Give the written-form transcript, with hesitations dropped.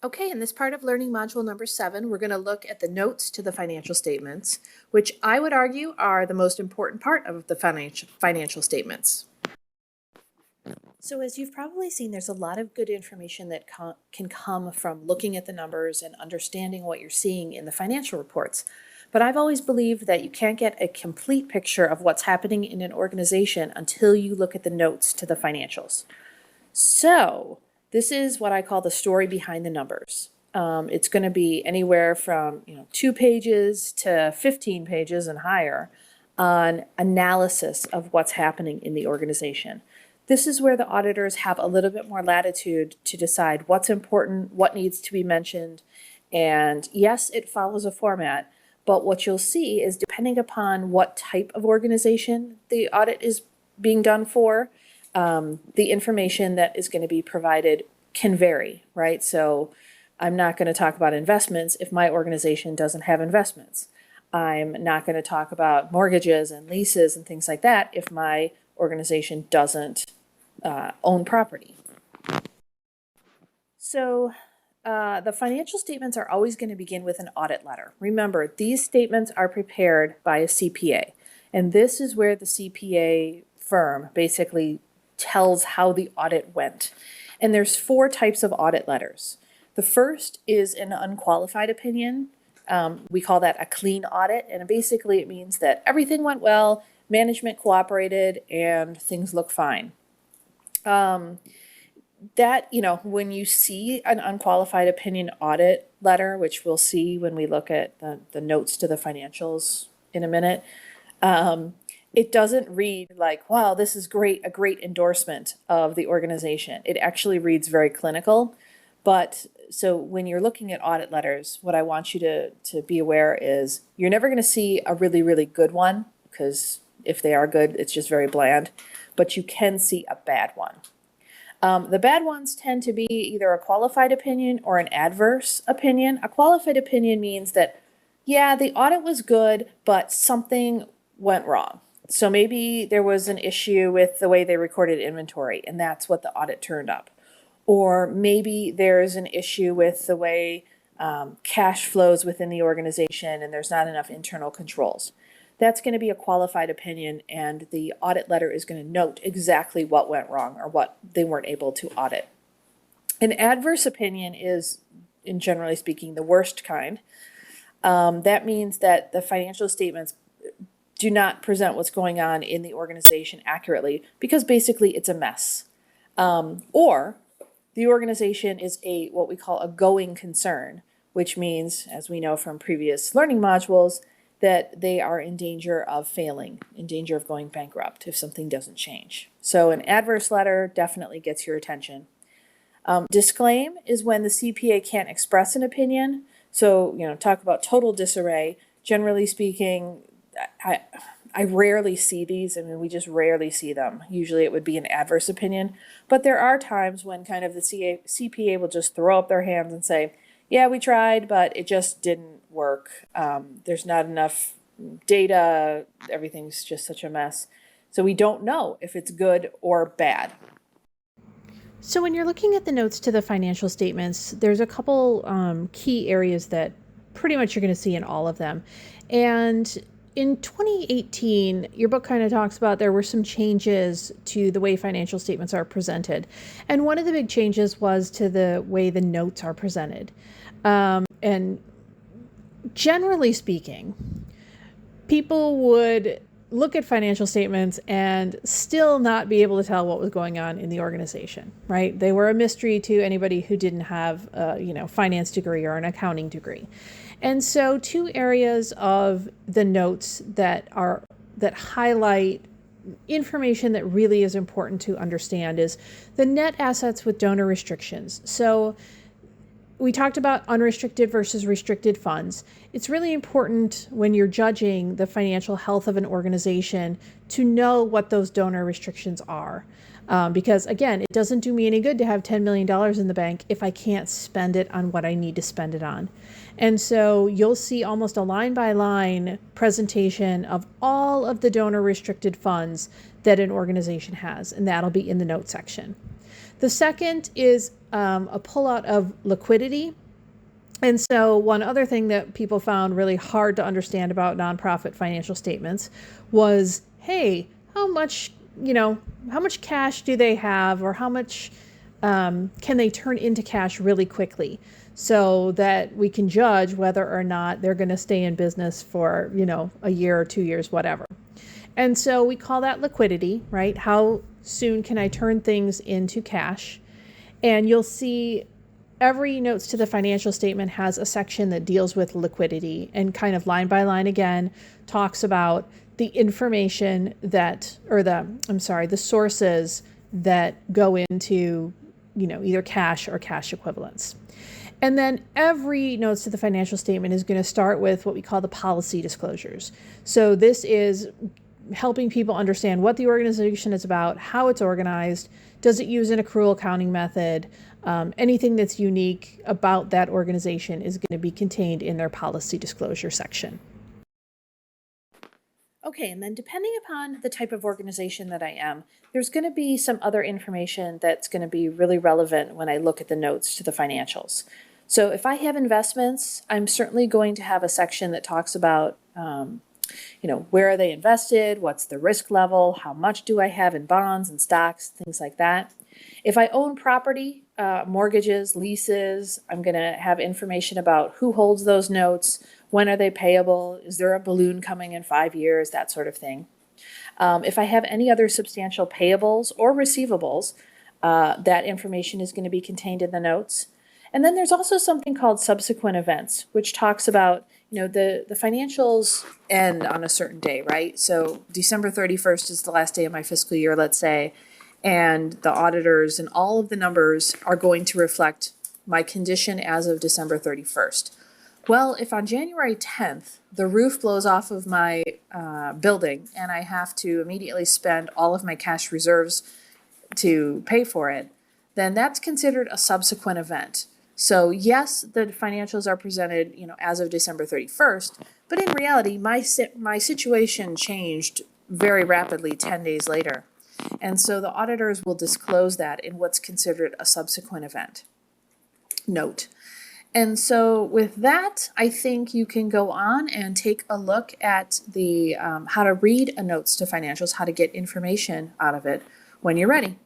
Okay, in this part of learning module number 7, we're going to look at the notes to the financial statements, which I would argue are the most important part of the financial statements. So as you've probably seen, there's a lot of good information that can come from looking at the numbers and understanding what you're seeing in the financial reports. But I've always believed that you can't get a complete picture of what's happening in an organization until you look at the notes to the financials. So this is what I call the story behind the numbers. It's going to be anywhere from 2 pages to 15 pages and higher on analysis of what's happening in the organization. This is where the auditors have a little bit more latitude to decide what's important, what needs to be mentioned, and yes, it follows a format, but what you'll see is depending upon what type of organization the audit is being done for, the information that is going to be provided can vary, right? So I'm not going to talk about investments if my organization doesn't have investments. I'm not going to talk about mortgages and leases and things like that if my organization doesn't own property. So the financial statements are always going to begin with an audit letter. Remember, these statements are prepared by a CPA, and this is where the CPA firm basically tells how the audit went. And there's 4 types of audit letters. The first is an unqualified opinion. We call that a clean audit, and basically it means that everything went well, management cooperated, and things look fine. That, when you see an unqualified opinion audit letter, which we'll see when we look at the notes to the financials in a minute, it doesn't read like, wow, this is great, a great endorsement of the organization. It actually reads very clinical. But so when you're looking at audit letters, what I want you to be aware is you're never going to see a really, really good one, because if they are good, it's just very bland, but you can see a bad one. The bad ones tend to be either a qualified opinion or an adverse opinion. A qualified opinion means that, yeah, the audit was good, but something went wrong. So maybe there was an issue with the way they recorded inventory, and that's what the audit turned up. Or maybe there's an issue with the way cash flows within the organization and there's not enough internal controls. That's going to be a qualified opinion, and the audit letter is going to note exactly what went wrong or what they weren't able to audit. An adverse opinion is, in generally speaking, the worst kind. That means that the financial statements do not present what's going on in the organization accurately because basically it's a mess. Or the organization is what we call a going concern, which means, as we know from previous learning modules, that they are in danger of failing, in danger of going bankrupt if something doesn't change. So an adverse letter definitely gets your attention. Disclaim is when the CPA can't express an opinion. So, talk about total disarray. Generally speaking, I rarely see these. I mean, we just rarely see them. Usually it would be an adverse opinion. But there are times when kind of the CPA will just throw up their hands and say, yeah, we tried, but it just didn't work. There's not enough data. Everything's just such a mess. So we don't know if it's good or bad. So when you're looking at the notes to the financial statements, there's a couple key areas that pretty much you're going to see in all of them. And in 2018, your book kind of talks about there were some changes to the way financial statements are presented. And one of the big changes was to the way the notes are presented. And generally speaking, people would look at financial statements and still not be able to tell what was going on in the organization, right? They were a mystery to anybody who didn't have a finance degree or an accounting degree. And so 2 areas of the notes that highlight information that really is important to understand is the net assets with donor restrictions. So we talked about unrestricted versus restricted funds. It's really important when you're judging the financial health of an organization to know what those donor restrictions are. Because again, it doesn't do me any good to have $10 million in the bank if I can't spend it on what I need to spend it on. And so you'll see almost a line by line presentation of all of the donor restricted funds that an organization has, and that'll be in the note section. The second is a pullout of liquidity. And so one other thing that people found really hard to understand about nonprofit financial statements was, hey, how much cash do they have, or how much can they turn into cash really quickly, so that we can judge whether or not they're going to stay in business for, a year or 2 years, whatever. And so we call that liquidity, right? How soon can I turn things into cash? And you'll see every notes to the financial statement has a section that deals with liquidity, and kind of line by line again talks about the information that, or the sources that go into, either cash or cash equivalents. And then every notes to the financial statement is going to start with what we call the policy disclosures. So this is helping people understand what the organization is about, how it's organized, does it use an accrual accounting method, anything that's unique about that organization is going to be contained in their policy disclosure section. Okay, and then depending upon the type of organization that I am, there's going to be some other information that's going to be really relevant when I look at the notes to the financials. So if I have investments, I'm certainly going to have a section that talks about where are they invested, what's the risk level, how much do I have in bonds and stocks, things like that. If I own property, mortgages, leases, I'm going to have information about who holds those notes, when are they payable, is there a balloon coming in 5 years, that sort of thing. If I have any other substantial payables or receivables, that information is going to be contained in the notes. And then there's also something called subsequent events, which talks about the financials end on a certain day, right? So December 31st is the last day of my fiscal year, let's say, and the auditors and all of the numbers are going to reflect my condition as of December 31st. Well, if on January 10th, the roof blows off of my building and I have to immediately spend all of my cash reserves to pay for it, then that's considered a subsequent event. So yes, the financials are presented, as of December 31st, but in reality, my situation changed very rapidly 10 days later. And so the auditors will disclose that in what's considered a subsequent event note. And so with that, I think you can go on and take a look at the how to read a notes to financials, how to get information out of it when you're ready.